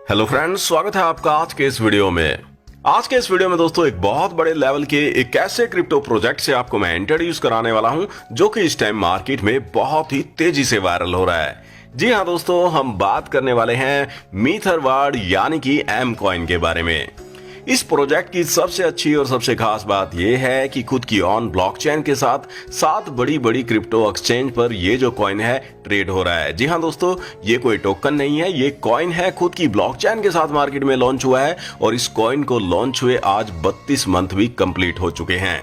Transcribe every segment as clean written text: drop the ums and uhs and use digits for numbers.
Hello friends, स्वागत है आपका आज के इस वीडियो में। आज के इस वीडियो में दोस्तों एक बहुत बड़े लेवल के एक ऐसे क्रिप्टो प्रोजेक्ट से आपको मैं इंट्रोड्यूस कराने वाला हूं जो कि इस टाइम मार्केट में बहुत ही तेजी से वायरल हो रहा है। जी हां दोस्तों, हम बात करने वाले हैं मीथरवाड यानी कि एम कॉइन के बारे में। इस प्रोजेक्ट की सबसे अच्छी और सबसे खास बात यह है कि खुद की ऑन ब्लॉकचेन के साथ 7 बड़ी बड़ी क्रिप्टो एक्सचेंज पर ये जो कॉइन है ट्रेड हो रहा है। जी हां दोस्तों, ये कोई टोकन नहीं है, ये कॉइन है, खुद की ब्लॉकचेन के साथ मार्केट में लॉन्च हुआ है और इस कॉइन को लॉन्च हुए आज 32 मंथ भी कंप्लीट हो चुके हैं।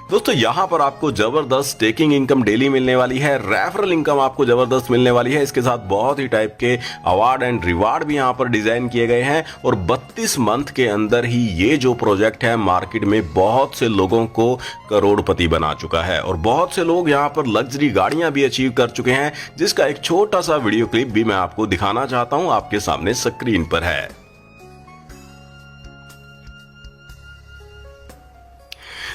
दोस्तों यहाँ पर आपको जबरदस्त स्टेकिंग इनकम डेली मिलने वाली है, रेफरल इनकम आपको जबरदस्त मिलने वाली है। इसके साथ बहुत ही टाइप के अवार्ड एंड रिवार्ड भी यहाँ पर डिजाइन किए गए हैं और 32 मंथ के अंदर ही ये जो प्रोजेक्ट है मार्केट में बहुत से लोगों को करोड़पति बना चुका है और बहुत से लोग यहाँ पर लग्जरी गाड़ियां भी अचीव कर चुके हैं, जिसका एक छोटा सा वीडियो क्लिप भी मैं आपको दिखाना चाहता हूं, आपके सामने स्क्रीन पर है।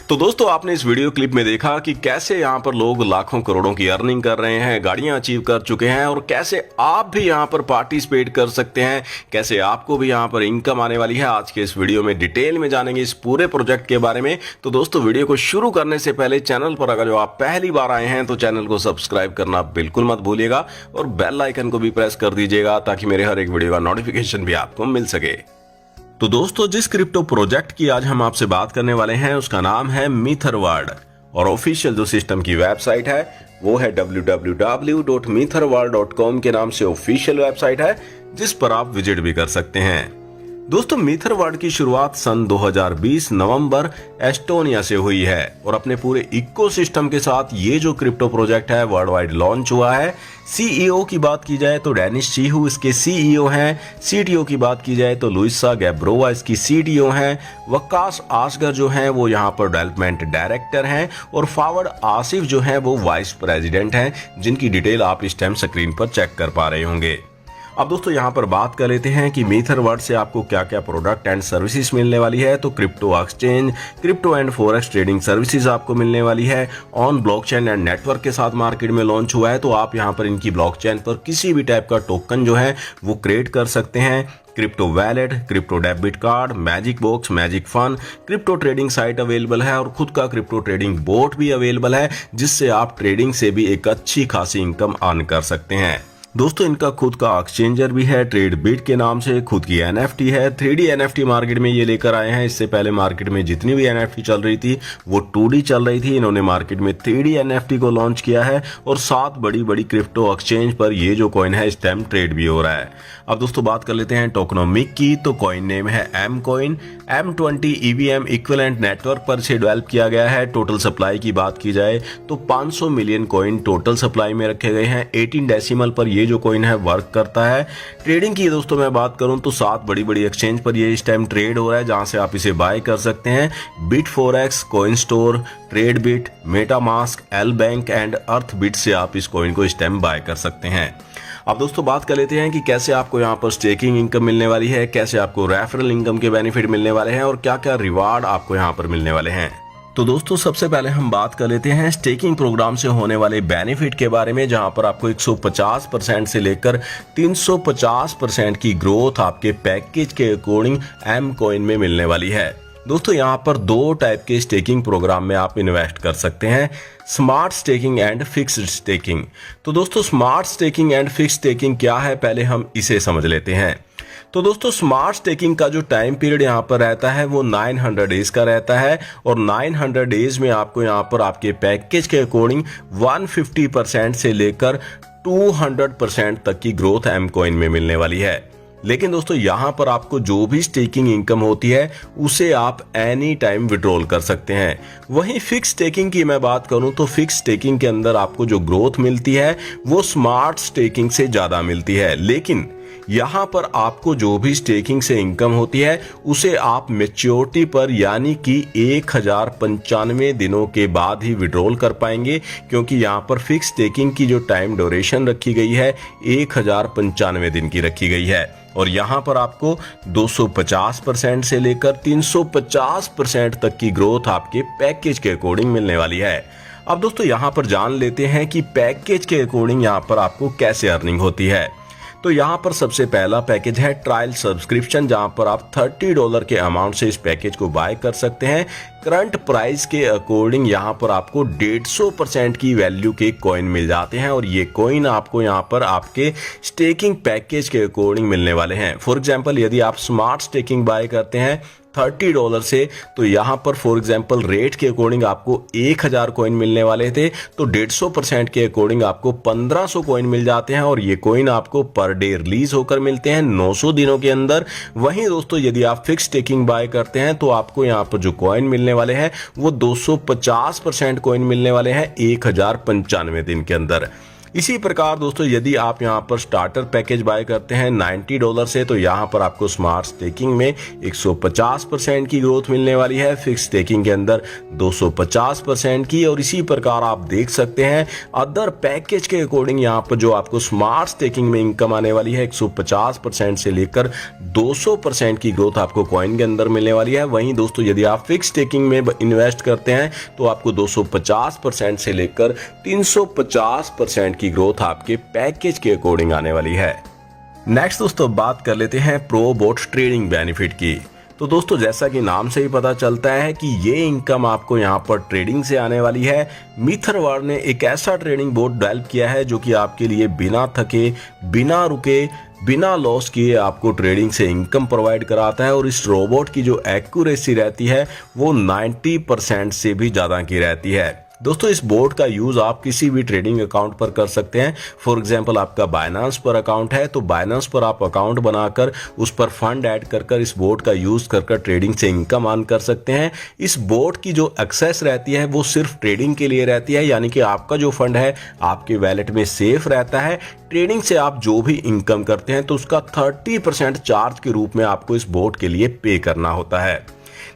तो दोस्तों आपने इस वीडियो क्लिप में देखा कि कैसे यहाँ पर लोग लाखों करोड़ों की अर्निंग कर रहे हैं, गाड़ियां अचीव कर चुके हैं और कैसे आप भी यहाँ पर पार्टिसिपेट कर सकते हैं, कैसे आपको भी यहाँ पर इनकम आने वाली है। आज के इस वीडियो में डिटेल में जानेंगे इस पूरे प्रोजेक्ट के बारे में। तो दोस्तों वीडियो को शुरू करने से पहले चैनल पर अगर जो आप पहली बार आए हैं तो चैनल को सब्सक्राइब करना बिल्कुल मत भूलिएगा और बेल आइकन को भी प्रेस कर दीजिएगा ताकि मेरे हर एक वीडियो का नोटिफिकेशन भी आपको मिल सके। तो दोस्तों जिस क्रिप्टो प्रोजेक्ट की आज हम आपसे बात करने वाले हैं उसका नाम है मीथरवाड और ऑफिशियल जो सिस्टम की वेबसाइट है वो है www.mitherwad.com के नाम से ऑफिशियल वेबसाइट है, जिस पर आप विजिट भी कर सकते हैं। दोस्तों मीथरवाड की शुरुआत सन 2020 नवंबर एस्टोनिया से हुई है और अपने पूरे इकोसिस्टम के साथ ये जो क्रिप्टो प्रोजेक्ट है वर्ल्ड वाइड लॉन्च हुआ है। सीईओ की बात की जाए तो डेनिस चीहू इसके सीईओ हैं, सीटीओ की बात की जाए तो लुइसा गैब्रोवा इसकी सीटीओ हैं, वकास आसगर जो हैं वो यहाँ पर डेवलपमेंट डायरेक्टर हैं और फावर्ड आसिफ जो हैं वो वाइस प्रेसिडेंट हैं, जिनकी डिटेल आप इस टाइम स्क्रीन पर चेक कर पा रहे होंगे। अब दोस्तों यहाँ पर बात कर लेते हैं कि मीथरवाड से आपको क्या क्या प्रोडक्ट एंड सर्विसेज मिलने वाली है। तो crypto exchange, crypto and forex trading services आपको मिलने वाली है। ऑन ब्लॉकचेन एंड नेटवर्क के साथ मार्केट में लॉन्च हुआ है, तो आप यहाँ पर इनकी ब्लॉकचेन पर किसी भी टाइप का टोकन जो है वो क्रिएट कर सकते हैं। Crypto wallet, crypto debit card, magic box, magic fun, crypto trading site available है और खुद का क्रिप्टो ट्रेडिंग बोट भी अवेलेबल है, जिससे आप ट्रेडिंग से भी एक अच्छी खासी इनकम अर्न कर सकते हैं। दोस्तों इनका खुद का एक्सचेंजर भी है, ट्रेडबिट के नाम से, खुद की एनएफटी है। 3D एनएफटी मार्केट में ये लेकर आए हैं। इससे पहले मार्केट में जितनी भी एनएफटी चल रही थी वो 2D चल रही थी, इन्होंने मार्केट में 3D एनएफटी को लॉन्च किया है और 7 बड़ी बड़ी क्रिप्टो एक्सचेंज पर ये जो कॉइन है इस टाइम ट्रेड भी हो रहा है। अब दोस्तों बात कर लेते हैं टोकनोमिक की। तो कॉइन नेम है M coin, M20 EVM equivalent network पर से डेवलप किया गया है। टोटल सप्लाई की बात की जाए तो 500 मिलियन कॉइन टोटल सप्लाई में रखे गए हैं। 18 डेसिमल पर ये जो कॉइन है वर्क करता है। ट्रेडिंग की दोस्तों मैं बात करूं तो 7 बड़ी बड़ी एक्सचेंज पर ये इस टाइम ट्रेड हो रहा है, जहां से आप इसे बाय कर सकते हैं। BitForex, Coin Store, Tradebit, MetaMask, L Bank and Earthbit से आप इस कॉइन को इस टाइम बाय कर सकते हैं। अब दोस्तों बात कर लेते हैं कि कैसे आपको यहाँ पर स्टेकिंग इनकम मिलने वाली है, कैसे आपको रेफरल इनकम के बेनिफिट मिलने वाले हैं और क्या क्या रिवार्ड आपको यहाँ पर मिलने वाले हैं। तो दोस्तों सबसे पहले हम बात कर लेते हैं स्टेकिंग प्रोग्राम से होने वाले बेनिफिट के बारे में, जहां पर आपको 150% से लेकर 350% की ग्रोथ आपके पैकेज के अकॉर्डिंग एम कॉइन में मिलने वाली है। दोस्तों यहाँ पर 2 टाइप के स्टेकिंग प्रोग्राम में आप इन्वेस्ट कर सकते हैं, smart staking and fixed staking. तो दोस्तों smart staking and fixed staking क्या है, पहले हम इसे समझ लेते हैं। तो दोस्तों स्मार्ट स्टेकिंग का जो टाइम पीरियड यहाँ पर रहता है वो 900 डेज का रहता है और 900 डेज में आपको यहाँ पर आपके पैकेज के अकॉर्डिंग 150% से लेकर 200% तक की ग्रोथ एम कॉइन में मिलने वाली है। लेकिन दोस्तों यहाँ पर आपको जो भी स्टेकिंग इनकम होती है उसे आप एनी टाइम विड्रॉल कर सकते हैं। वहीं फिक्स स्टेकिंग की मैं बात करूं तो फिक्स स्टेकिंग के अंदर आपको जो ग्रोथ मिलती है वो स्मार्ट स्टेकिंग से ज्यादा मिलती है, लेकिन यहाँ पर आपको जो भी स्टेकिंग से इनकम होती है उसे आप मैच्योरिटी पर यानी कि 1095 दिनों के बाद ही विड्रॉल कर पाएंगे, क्योंकि यहाँ पर फिक्स स्टेकिंग की जो टाइम ड्यूरेशन रखी गई है 1095 दिन की रखी गई है और यहाँ पर आपको 250% से लेकर 350% तक की ग्रोथ आपके पैकेज के अकॉर्डिंग मिलने वाली है। अब दोस्तों यहाँ पर जान लेते हैं कि पैकेज के अकॉर्डिंग यहाँ पर आपको कैसे अर्निंग होती है। तो यहाँ पर सबसे पहला पैकेज है ट्रायल सब्सक्रिप्शन, जहाँ पर आप $30 के अमाउंट से इस पैकेज को बाय कर सकते हैं। करंट प्राइस के अकॉर्डिंग यहाँ पर आपको 150% की वैल्यू के कॉइन मिल जाते हैं और ये कॉइन आपको यहाँ पर आपके स्टेकिंग पैकेज के अकॉर्डिंग मिलने वाले हैं। फॉर एग्जांपल यदि आप स्मार्ट स्टेकिंग बाय करते हैं $30 से, तो यहाँ पर फॉर एग्जांपल रेट के अकॉर्डिंग आपको 1000 कॉइन मिलने वाले थे, तो 150% के अकॉर्डिंग आपको 1500 कॉइन मिल जाते हैं और ये कॉइन आपको पर डे रिलीज होकर मिलते हैं 900 दिनों के अंदर। वहीं दोस्तों यदि आप फिक्स स्टेकिंग बाय करते हैं तो आपको यहाँ पर जो कॉइन मिलने वाले हैं वो 250% कॉइन मिलने वाले हैं 1095 दिन के अंदर। इसी प्रकार दोस्तों यदि आप यहाँ पर स्टार्टर पैकेज बाय करते हैं $90 से, तो यहाँ पर आपको स्मार्ट स्टेकिंग में 150% की ग्रोथ मिलने वाली है, फिक्स स्टेकिंग के अंदर 250% की। और इसी प्रकार आप देख सकते हैं अदर पैकेज के अकॉर्डिंग यहाँ पर जो आपको स्मार्ट स्टेकिंग में इनकम आने वाली है 150% से लेकर 200% की ग्रोथ आपको कॉइन के अंदर मिलने वाली है। वहीं दोस्तों यदि आप फिक्स स्टेकिंग में इन्वेस्ट करते हैं तो आपको 250% से लेकर 350% की ग्रोथ आपके पैकेज के अकॉर्डिंग आने वाली है। नेक्स्ट दोस्तों बात कर लेते हैं प्रोबोट ट्रेडिंग बेनिफिट की। तो दोस्तों जैसा कि नाम से ही पता चलता है कि ये इनकम आपको यहाँ पर ट्रेडिंग से आने वाली है। मीथरवाड ने एक ऐसा ट्रेडिंग बोर्ड डेवलप किया है जो कि आपके लिए बिना थके, बिना रुके, बिना लॉस किए आपको ट्रेडिंग से इनकम प्रोवाइड कराता है। और इस रोबोट की जो एक्यूरेसी रहती है वो 90% से भी ज़्यादा की रहती है। दोस्तों इस बोर्ड का यूज आप किसी भी ट्रेडिंग अकाउंट पर कर सकते हैं। फॉर एग्जांपल आपका बाइनेंस पर अकाउंट है तो बाइनेंस पर आप अकाउंट बनाकर उस पर फंड ऐड कर इस बोर्ड का यूज कर ट्रेडिंग से इनकम अर्न कर सकते हैं। इस बोर्ड की जो एक्सेस रहती है वो सिर्फ ट्रेडिंग के लिए रहती है, यानी कि आपका जो फंड है आपके वैलेट में सेफ रहता है। ट्रेडिंग से आप जो भी इनकम करते हैं तो उसका 30% चार्ज के रूप में आपको इस बोर्ड के लिए पे करना होता है।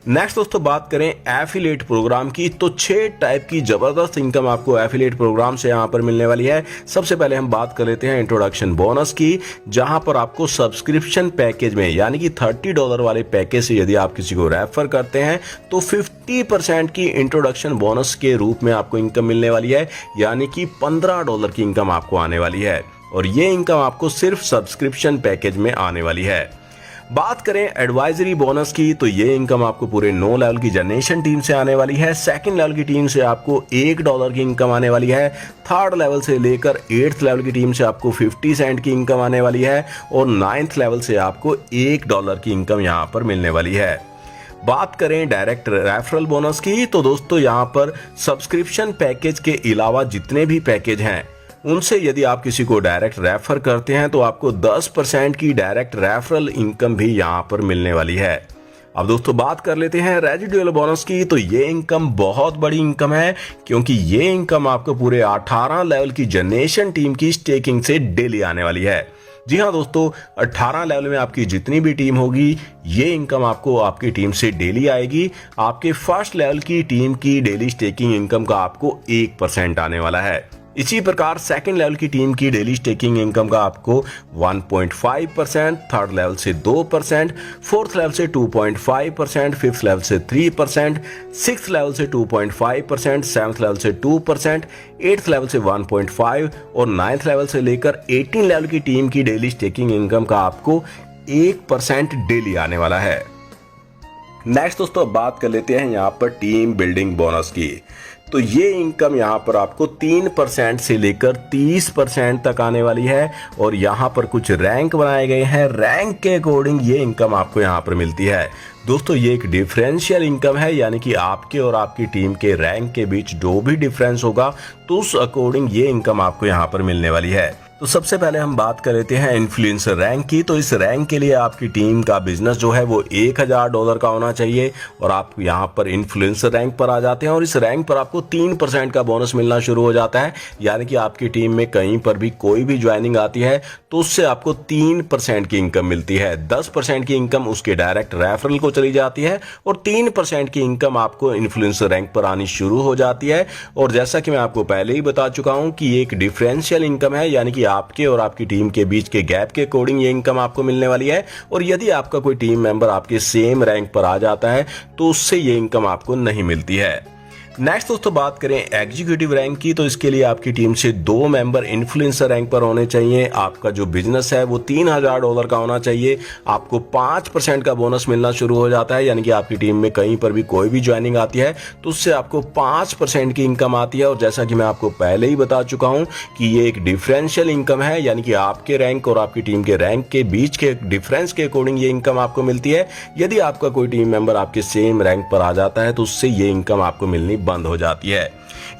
नेक्स्ट दोस्तों बात करें एफिलिएट प्रोग्राम की, तो 6 टाइप की जबरदस्त इनकम आपको एफिलिएट प्रोग्राम से यहां पर मिलने वाली है। सबसे पहले हम बात कर लेते हैं इंट्रोडक्शन बोनस की, जहां पर आपको सब्सक्रिप्शन पैकेज में यानी कि $30 वाले पैकेज से यदि आप किसी को रेफर करते हैं तो 50% की इंट्रोडक्शन बोनस के रूप में आपको इनकम मिलने वाली है, यानी कि $15 की इनकम आपको आने वाली है। और ये इनकम आपको सिर्फ सब्सक्रिप्शन पैकेज में आने वाली है। बात करें एडवाइजरी बोनस की, तो ये इनकम आपको पूरे 9 लेवल की जनरेशन टीम से आने वाली है। सेकंड लेवल की टीम से आपको $1 की इनकम आने वाली है। थर्ड लेवल से लेकर 8th लेवल की टीम से आपको 50 सेंट की इनकम आने वाली है और 9th लेवल से आपको $1 की इनकम यहाँ पर मिलने वाली है। बात करें डायरेक्ट रेफरल बोनस की, तो दोस्तों यहाँ पर सब्सक्रिप्शन पैकेज के अलावा जितने भी पैकेज हैं उनसे यदि आप किसी को डायरेक्ट रेफर करते हैं तो आपको 10% की डायरेक्ट रेफरल इनकम भी यहां पर मिलने वाली है। अब दोस्तों बात कर लेते हैं रेजिडुअल बोनस की, तो ये इनकम बहुत बड़ी इनकम है, क्योंकि ये इनकम आपको पूरे 18 लेवल की जनरेशन टीम की स्टेकिंग से डेली आने वाली है। जी हाँ दोस्तों, 18 लेवल में आपकी जितनी भी टीम होगी ये इनकम आपको आपकी टीम से डेली आएगी। आपके फर्स्ट लेवल की टीम की डेली स्टेकिंग इनकम का आपको 1% आने वाला है। इसी प्रकार सेकंड लेवल की टीम की डेली स्टेकिंग इनकम का आपको 1.5%, थर्ड लेवल से 2%, फोर्थ लेवल से 2.5%, फिफ्थ लेवल से 3%, सिक्स्थ लेवल से 2.5%, सेवंथ लेवल से 2%, एट्थ लेवल से 1.5 और नाइन्थ लेवल से लेकर 18 लेवल की टीम की डेली स्टेकिंग इनकम का आपको 1% डेली आने वाला है। नेक्स्ट दोस्तों बात कर लेते हैं यहाँ पर टीम बिल्डिंग बोनस की, तो ये इनकम यहाँ पर आपको 3% से लेकर 30% तक आने वाली है और यहाँ पर कुछ रैंक बनाए गए हैं। रैंक के अकॉर्डिंग ये इनकम आपको यहाँ पर मिलती है। दोस्तों ये एक डिफरेंशियल इनकम है, यानी कि आपके और आपकी टीम के रैंक के बीच जो भी डिफरेंस होगा तो उस अकॉर्डिंग ये इनकम आपको यहाँ पर मिलने वाली है। तो सबसे पहले हम बात कर लेते हैं इन्फ्लुएंसर रैंक की, तो इस रैंक के लिए आपकी टीम का बिजनेस जो है वो $1000 का होना चाहिए और आप यहाँ पर इन्फ्लुएंसर रैंक पर आ जाते हैं और इस रैंक पर आपको 3% का बोनस मिलना शुरू हो जाता है। यानी कि आपकी टीम में कहीं पर भी कोई भी ज्वाइनिंग आती है तो उससे आपको 3% की इनकम मिलती है। 10% की इनकम उसके डायरेक्ट रेफरल को चली जाती है और 3% की इनकम आपको इन्फ्लुएंसर रैंक पर आनी शुरू हो जाती है। और जैसा कि मैं आपको पहले ही बता चुका हूं कि ये एक डिफरेंशियल इनकम है, यानी कि आपके और आपकी टीम के बीच के गैप के अकॉर्डिंग ये इनकम आपको मिलने वाली है। और यदि आपका कोई टीम मेंबर आपके सेम रैंक पर आ जाता है तो उससे ये इनकम आपको नहीं मिलती है। नेक्स्ट दोस्तों बात करें एग्जीक्यूटिव रैंक की, तो इसके लिए आपकी टीम से 2 मेंबर इन्फ्लुएंसर रैंक पर होने चाहिए। आपका जो बिजनेस है वो $3000 का होना चाहिए। आपको 5% का बोनस मिलना शुरू हो जाता है, यानी कि आपकी टीम में कहीं पर भी कोई भी ज्वाइनिंग आती है तो उससे आपको 5% की इनकम आती है। और जैसा कि मैं आपको पहले ही बता चुका हूं कि ये एक डिफरेंशियल इनकम है, यानी कि आपके रैंक और आपकी टीम के रैंक के बीच के डिफरेंस के अकॉर्डिंग ये इनकम आपको मिलती है। यदि आपका कोई टीम मेंबर आपके सेम रैंक पर आ जाता है तो उससे ये इनकम आपको मिलनी बंद हो जाती है।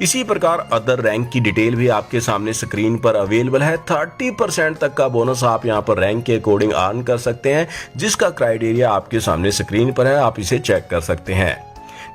इसी प्रकार अदर रैंक की डिटेल भी आपके सामने स्क्रीन पर अवेलेबल है। 30% तक का बोनस आप यहां पर रैंक के अकॉर्डिंग अर्न कर सकते हैं, जिसका क्राइटेरिया आपके सामने स्क्रीन पर है, आप इसे चेक कर सकते हैं।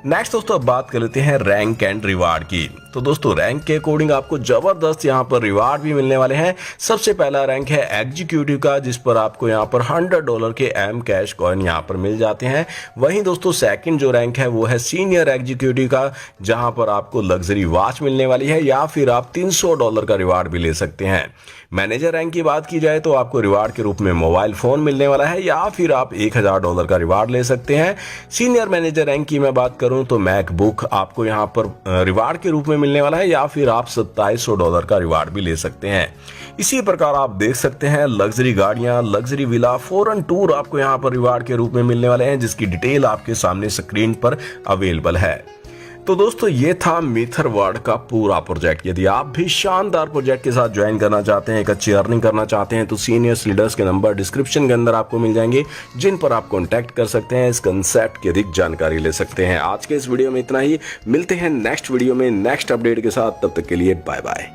नेक्स्ट दोस्तों अब बात कर लेते हैं रैंक एंड रिवार्ड की। तो दोस्तों रैंक के अकॉर्डिंग आपको जबरदस्त यहाँ पर रिवार्ड भी मिलने वाले हैं। सबसे पहला रैंक है एग्जीक्यूटिव का, जिस पर आपको यहाँ पर $100 के एम कैश कॉइन यहाँ पर मिल जाते हैं। वहीं दोस्तों सेकंड जो रैंक है वो है सीनियर एग्जीक्यूटिव का, जहां पर आपको लग्जरी वॉच मिलने वाली है, या फिर आप $300 का रिवार्ड भी ले सकते हैं। मैनेजर रैंक की बात की जाए तो आपको रिवार्ड के रूप में मोबाइल फोन मिलने वाला है, या फिर आप $1000 का रिवार्ड ले सकते हैं। सीनियर मैनेजर रैंक की मैं बात करूं तो मैकबुक आपको यहां पर रिवार्ड के रूप में मिलने वाला है, या फिर आप $2700 का रिवार्ड भी ले सकते हैं। इसी प्रकार आप देख सकते हैं लग्जरी गाड़ियां, लग्जरी विला, फॉरेन टूर आपको यहां पर रिवार्ड के रूप में मिलने वाले हैं, जिसकी डिटेल आपके सामने स्क्रीन पर अवेलेबल है। तो दोस्तों ये था मीथरवर्ड का पूरा प्रोजेक्ट। यदि आप भी शानदार प्रोजेक्ट के साथ ज्वाइन करना चाहते हैं, एक अच्छी अर्निंग करना चाहते हैं, तो सीनियर्स लीडर्स के नंबर डिस्क्रिप्शन के अंदर आपको मिल जाएंगे, जिन पर आप कांटेक्ट कर सकते हैं, इस कंसेप्ट की अधिक जानकारी ले सकते हैं। आज के इस वीडियो में इतना ही, मिलते हैं नेक्स्ट वीडियो में नेक्स्ट अपडेट के साथ। तब तक के लिए बाय बाय।